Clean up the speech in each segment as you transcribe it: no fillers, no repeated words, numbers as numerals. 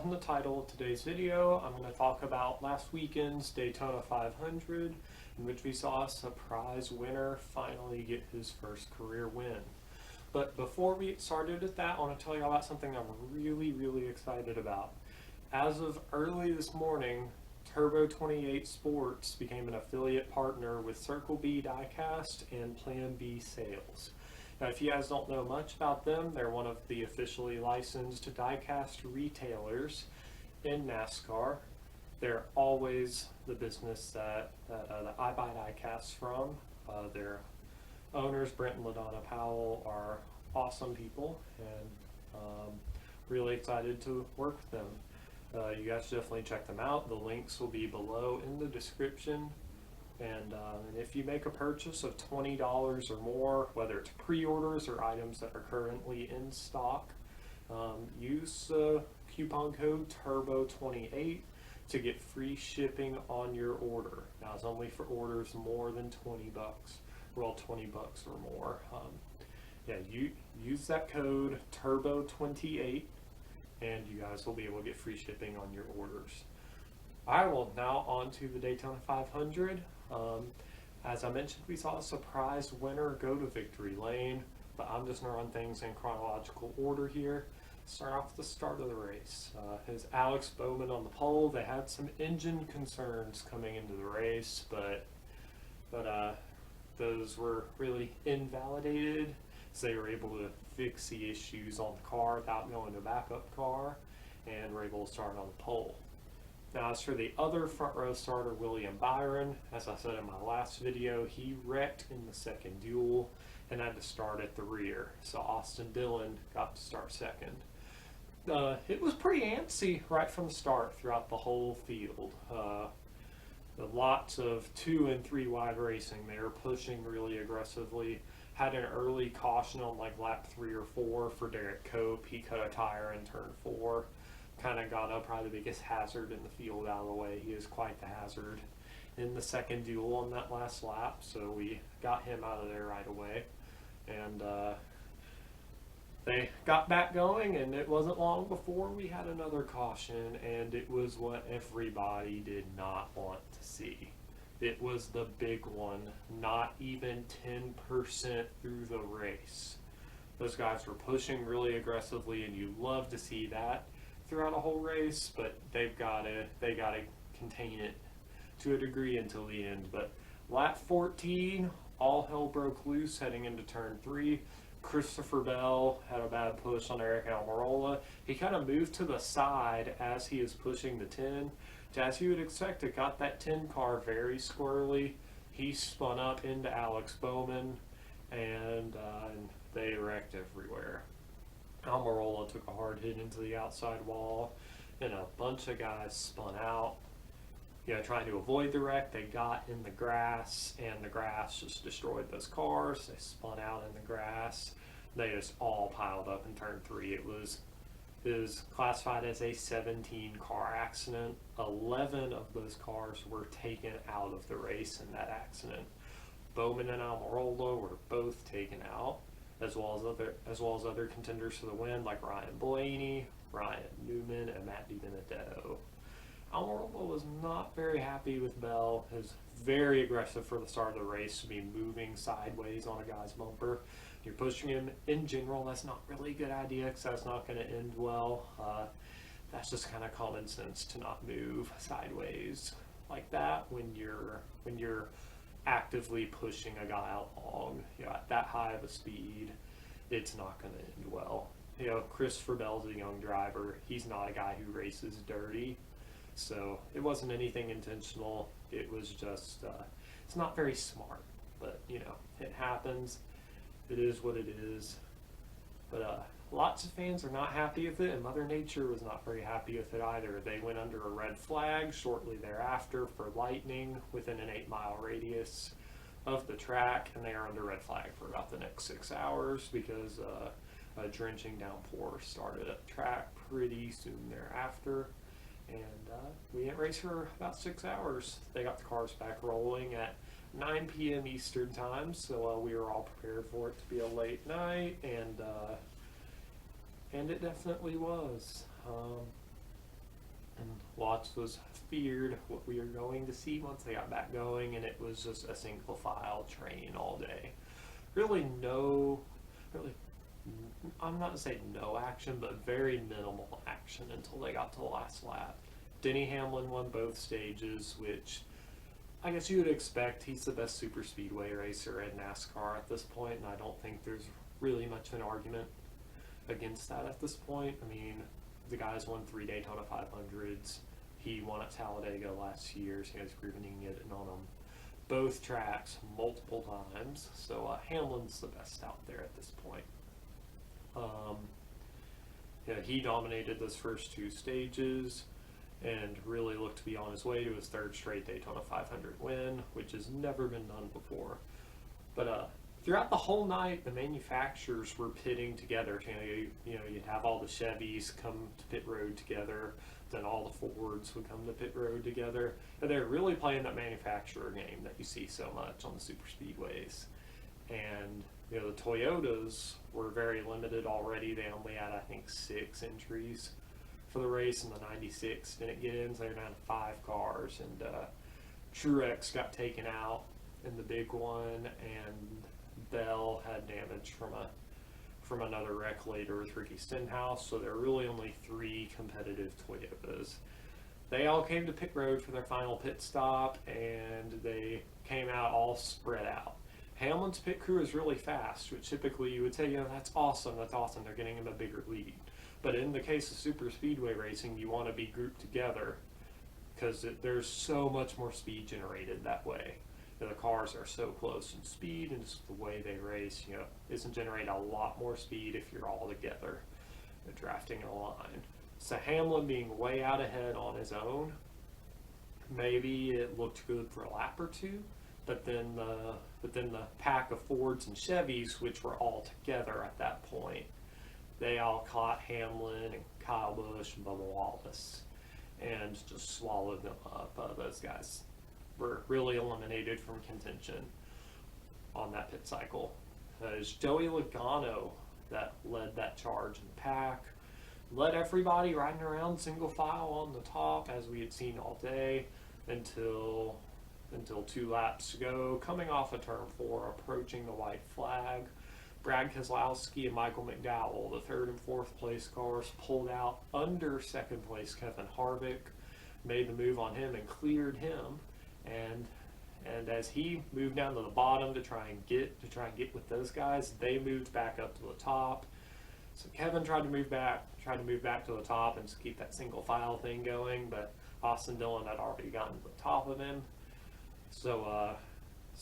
in the title of today's video, I'm going to talk about last weekend's Daytona 500, in which we saw a surprise winner finally get his first career win. But before we get started at that, I want to tell you about something I'm really excited about. As of early this morning, Turbo28 Sports became an affiliate partner with Circle B Diecast and Plan B Sales. Now, if you guys don't know much about them, they're one of the officially licensed diecast retailers in NASCAR. They're always the business that I buy diecasts from. Their owners, Brent and LaDonna Powell, are awesome people, and really excited to work with them. You guys definitely check them out. The links will be below in the description. And if you make a purchase of $20 or more, whether it's pre-orders or items that are currently in stock, use coupon code Turbo28 to get free shipping on your order. Now, it's only for orders more than $20. Well, $20 or more. You use that code Turbo28, and you guys will be able to get free shipping on your orders. Alright, well, now on to the Daytona 500. As I mentioned, we saw a surprise winner go to victory lane, but I'm just going to run things in chronological order here. Start off with the start of the race. His Alex Bowman on the pole. They had some engine concerns coming into the race, but those were really invalidated, so they were able to fix the issues on the car without going to a backup car, and were able to start on the pole. Now, as for the other front row starter, William Byron, as I said in my last video, he wrecked in the second duel and had to start at the rear. So Austin Dillon got to start second. It was pretty antsy right from the start throughout the whole field. Lots of 2 and 3 wide racing. They were pushing really aggressively. Had an early caution on like lap 3 or 4 for Derek Cope. He cut a tire in turn 4. Kind of got up, probably the biggest hazard in the field out of the way. He is quite the hazard in the second duel on that last lap, so we got him out of there right away. And they got back going, and it wasn't long before we had another caution, and it was what everybody did not want to see. It was the big one, not even 10% through the race. Those guys were pushing really aggressively, and you love to see that throughout a whole race, but they gotta contain it to a degree until the end. But lap 14, all hell broke loose heading into turn 3. Christopher Bell had a bad push on Eric Almirola. He kind of moved to the side as he is pushing the 10. As you would expect, it got that 10 car very squirrely. He spun up into Alex Bowman, and they wrecked everywhere. Almirola took a hard hit into the outside wall, and a bunch of guys spun out, trying to avoid the wreck. They got in the grass, and the grass just destroyed those cars. They spun out in the grass. They just all piled up in turn 3. It was classified as a 17 car accident. 11 of those cars were taken out of the race in that accident. Bowman and Almirola were both taken out, as well as other contenders for the win, like Ryan Blaney, Ryan Newman, and Matt DiBenedetto. Almirola was not very happy with Bell. He was very aggressive for the start of the race, to be moving sideways on a guy's bumper. You're pushing him in general, that's not really a good idea, because that's not going to end well. That's just kind of common sense to not move sideways like that when you're actively pushing a guy out long. At that high of a speed, it's not going to end well. Christopher Bell's a young driver. He's not a guy who races dirty, so it wasn't anything intentional. It was just it's not very smart, but it happens. It is what it is. But lots of fans are not happy with it, and Mother Nature was not very happy with it either. They went under a red flag shortly thereafter for lightning within an 8-mile radius of the track, and they are under red flag for about the next 6 hours because a drenching downpour started at the track pretty soon thereafter. And we didn't race for about 6 hours. They got the cars back rolling at 9 p.m. Eastern time, so we were all prepared for it to be a late night, and it definitely was. Watts was feared what we were going to see once they got back going, and it was just a single file train all day. Really really, I'm not going to say no action, but very minimal action until they got to the last lap. Denny Hamlin won both stages, which I guess you would expect. He's the best super speedway racer in NASCAR at this point, and I don't think there's really much of an argument against that at this point. I mean, the guy's won 3 Daytona 500s. He won at Talladega last year, so he's proven he can get it on them both tracks multiple times. So Hamlin's the best out there at this point. Yeah, he dominated those first 2 stages and really looked to be on his way to his 3rd straight Daytona 500 win, which has never been done before. But throughout the whole night, the manufacturers were pitting together. You'd have all the Chevys come to pit road together, then all the Fords would come to pit road together. And they're really playing that manufacturer game that you see so much on the super speedways. And the Toyotas were very limited already. They only had, I think, 6 entries for the race, and the 96 didn't get in, so they're down to 5 cars. And Truex got taken out in the big one, and Bell had damage from another wreck later with Ricky Stenhouse. So there are really only 3 competitive Toyotas. They all came to pit road for their final pit stop, and they came out all spread out. Hamlin's pit crew is really fast, which typically you would say, that's awesome, they're getting him a bigger lead. But in the case of super speedway racing, you want to be grouped together because there's so much more speed generated that way. The cars are so close in speed, and just the way they race, isn't generate a lot more speed if you're all together, drafting in a line. So Hamlin being way out ahead on his own, maybe it looked good for a lap or 2, but then the pack of Fords and Chevys, which were all together at that point, they all caught Hamlin and Kyle Busch and Bubba Wallace and just swallowed them up. Those guys were really eliminated from contention on that pit cycle. It was Joey Logano that led that charge in the pack, led everybody riding around single file on the top as we had seen all day until 2 laps to go, coming off of turn 4, approaching the white flag. Brad Keselowski and Michael McDowell, the 3rd and 4th place cars, pulled out under 2nd place Kevin Harvick, made the move on him and cleared him. And as he moved down to the bottom to try and get with those guys, they moved back up to the top. So Kevin tried to move back to the top and just keep that single file thing going, but Austin Dillon had already gotten to the top of him. So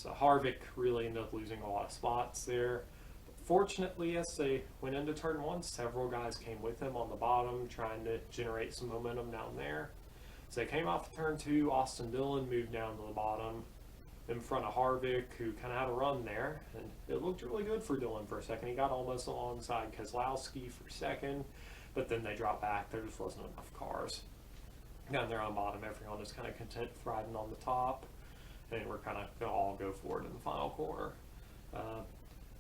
Harvick really ended up losing a lot of spots there. But fortunately, as they went into turn 1, several guys came with him on the bottom, trying to generate some momentum down there. So they came off turn 2. Austin Dillon moved down to the bottom in front of Harvick, who kind of had a run there, and it looked really good for Dillon for a second. He got almost alongside Keselowski for 2nd, but then they dropped back. There just wasn't enough cars. Down there on bottom, everyone was kind of content riding on the top, and we're kind of going to all go for it in the final corner.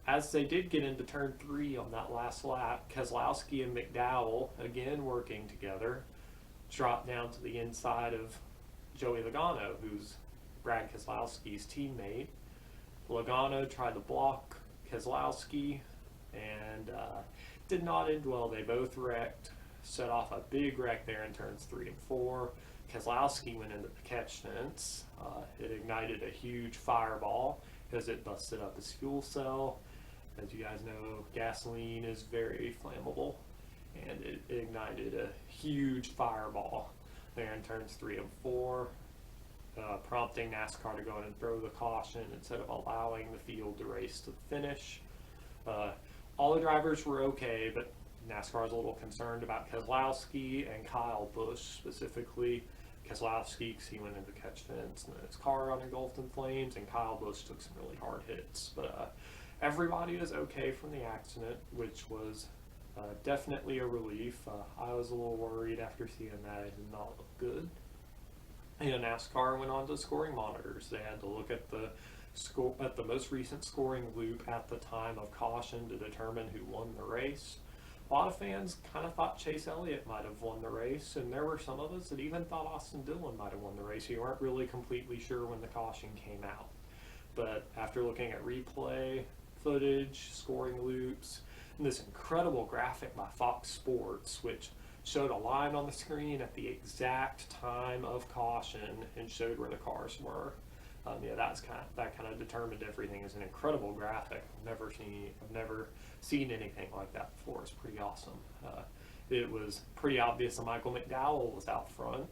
As they did get into turn 3 on that last lap, Keselowski and McDowell, again working together, dropped down to the inside of Joey Logano, who's Brad Keselowski's teammate. Logano tried to block Keselowski and did not end well. They both wrecked, set off a big wreck there in turns 3 and 4. Keselowski went into the catch fence. It ignited a huge fireball because it busted up his fuel cell. As you guys know, gasoline is very flammable, and it ignited a huge fireball there in turns 3 and 4, prompting NASCAR to go in and throw the caution instead of allowing the field to race to the finish. All the drivers were okay, but NASCAR is a little concerned about Keselowski and Kyle Busch specifically. Keselowski, because he went into the catch fence and then his car engulfed in flames, and Kyle Busch took some really hard hits. But everybody was okay from the accident, which was definitely a relief. I was a little worried after seeing that. It did not look good. NASCAR went on to scoring monitors. They had to look at the most recent scoring loop at the time of caution to determine who won the race. a lot of fans kind of thought Chase Elliott might have won the race, and there were some of us that even thought Austin Dillon might have won the race. You weren't really completely sure when the caution came out. But after looking at replay footage, scoring loops, and this incredible graphic by Fox Sports, which showed a line on the screen at the exact time of caution and showed where the cars were. That kind of determined everything. It's an incredible graphic. I've never seen anything like that before. It's pretty awesome. It was pretty obvious that Michael McDowell was out front,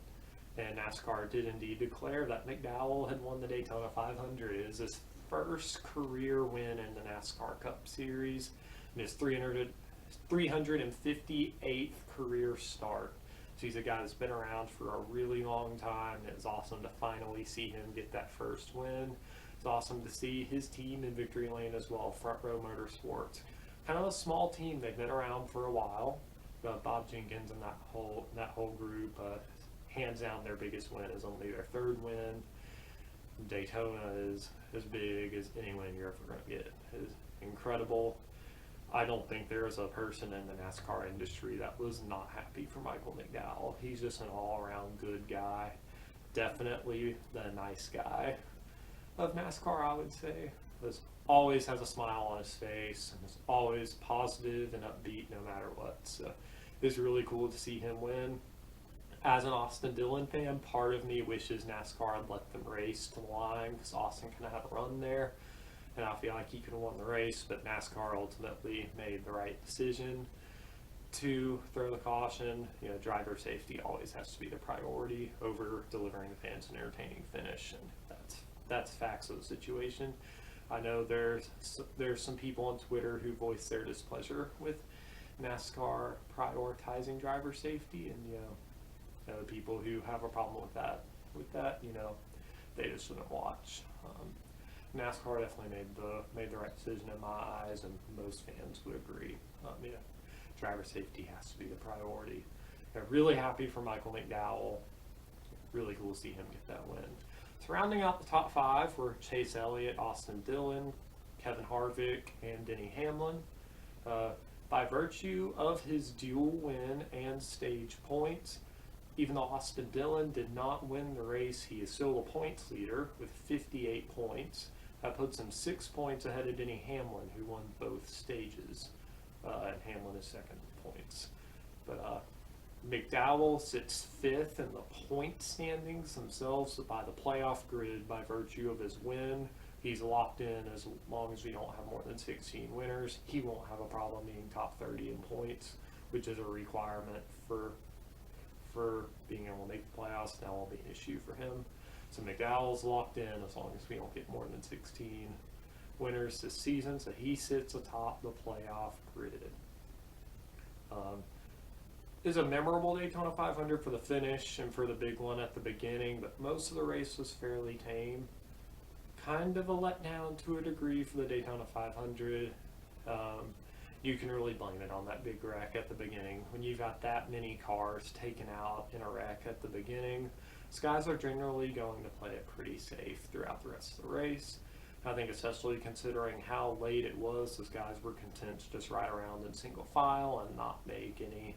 and NASCAR did indeed declare that McDowell had won the Daytona 500. It is his first career win in the NASCAR Cup Series, and his 358th career start. So he's a guy that's been around for a really long time. It's awesome to finally see him get that first win. It's awesome to see his team in victory lane as well, Front Row Motorsports. Kind of a small team. They've been around for a while. Bob Jenkins and that whole group, hands down their biggest win is only their third win. Daytona is as big as any win you're ever going to get. It's incredible. I don't think there is a person in the NASCAR industry that was not happy for Michael McDowell. He's just an all-around good guy. Definitely the nice guy of NASCAR, I would say. Always has a smile on his face and is always positive and upbeat no matter what. So it's really cool to see him win. As an Austin Dillon fan, part of me wishes NASCAR had let them race to the line because Austin kind of had a run there. And I feel like he could have won the race, but NASCAR ultimately made the right decision to throw the caution. You know, driver safety always has to be the priority over delivering the fans an entertaining finish, and that's facts of the situation. I know there's some people on Twitter who voice their displeasure with NASCAR prioritizing driver safety, and the people who have a problem with that, they just shouldn't watch. NASCAR definitely made the right decision in my eyes, and most fans would agree. Driver safety has to be the priority. I'm really happy for Michael McDowell. Really cool to see him get that win. So rounding out the top five were Chase Elliott, Austin Dillon, Kevin Harvick, and Denny Hamlin. By virtue of his dual win and stage points, even though Austin Dillon did not win the race, he is still a points leader with 58 points. That puts him 6 points ahead of Denny Hamlin, who won both stages, and Hamlin is second in points. But McDowell sits fifth in the point standings themselves by the playoff grid by virtue of his win. He's locked in as long as we don't have more than 16 winners. He won't have a problem being top 30 in points, which is a requirement for being able to make the playoffs. That won't be an issue for him. So McDowell's locked in as long as we don't get more than 16 winners this season. So he sits atop the playoff grid. It was a memorable Daytona 500 for the finish and for the big one at the beginning, but most of the race was fairly tame. Kind of a letdown to a degree for the Daytona 500. You can really blame it on that big wreck at the beginning. When you've got that many cars taken out in a wreck at the beginning, guys are generally going to play it pretty safe throughout the rest of the race. I think especially considering how late it was, those guys were content to just ride around in single file and not make any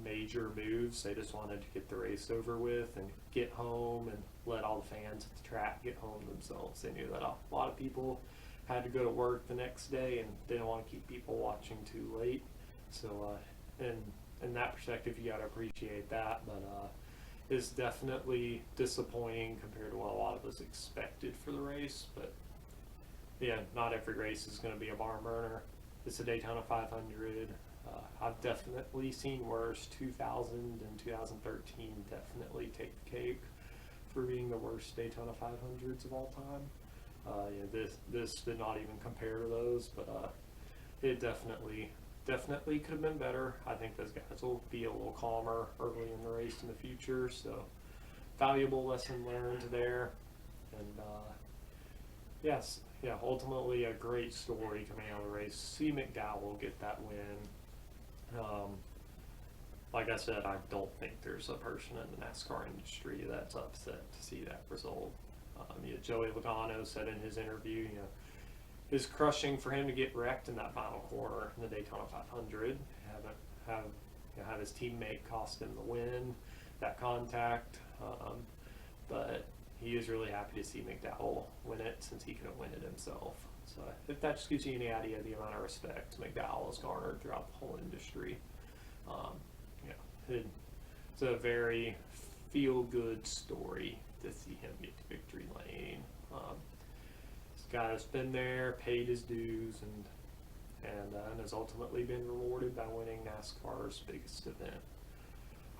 major moves. They just wanted to get the race over with and get home and let all the fans at the track get home themselves. They knew that a lot of people had to go to work the next day and didn't want to keep people watching too late. So in that perspective, you got to appreciate that, but it's definitely disappointing compared to what a lot of us expected for the race. But yeah, not every race is going to be a barn burner. It's a Daytona 500. I've definitely seen worse. 2000 and 2013 definitely take the cake for being the worst Daytona 500s of all time. This did not even compare to those, but it definitely could have been better. I think those guys will be a little calmer early in the race in the future, so valuable lesson learned there. And ultimately a great story coming out of the race. See McDowell get that win. Like I said, I don't think there's a person in the NASCAR industry that's upset to see that result. Joey Logano said in his interview, it's crushing for him to get wrecked in that final corner in the Daytona 500. have his teammate cost him the win, that contact. But he is really happy to see McDowell win it since he couldn't win it himself. So if that just gives you any idea of the amount of respect McDowell has garnered throughout the whole industry, it's a very feel-good story to see him get to victory lane. This guy has been there, paid his dues, and has ultimately been rewarded by winning NASCAR's biggest event.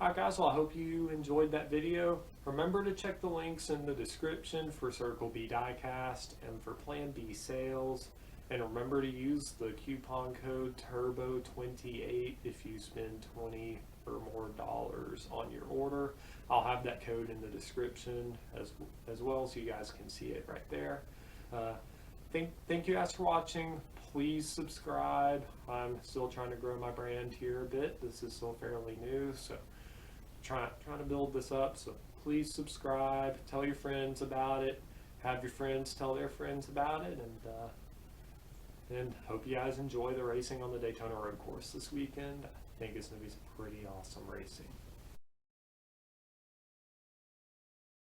Alright guys, well I hope you enjoyed that video. Remember to check the links in the description for Circle B Diecast and for Plan B sales. And remember to use the coupon code Turbo28 if you spend $20 or more on your order. I'll have that code in the description as well, so you guys can see it right there. Thank you guys for watching. Please subscribe. I'm still trying to grow my brand here a bit. This is still fairly new, so trying to build this up. So please subscribe. Tell your friends about it. Have your friends tell their friends about it, and hope you guys enjoy the racing on the Daytona road course this weekend. I think it's going to be some pretty awesome racing.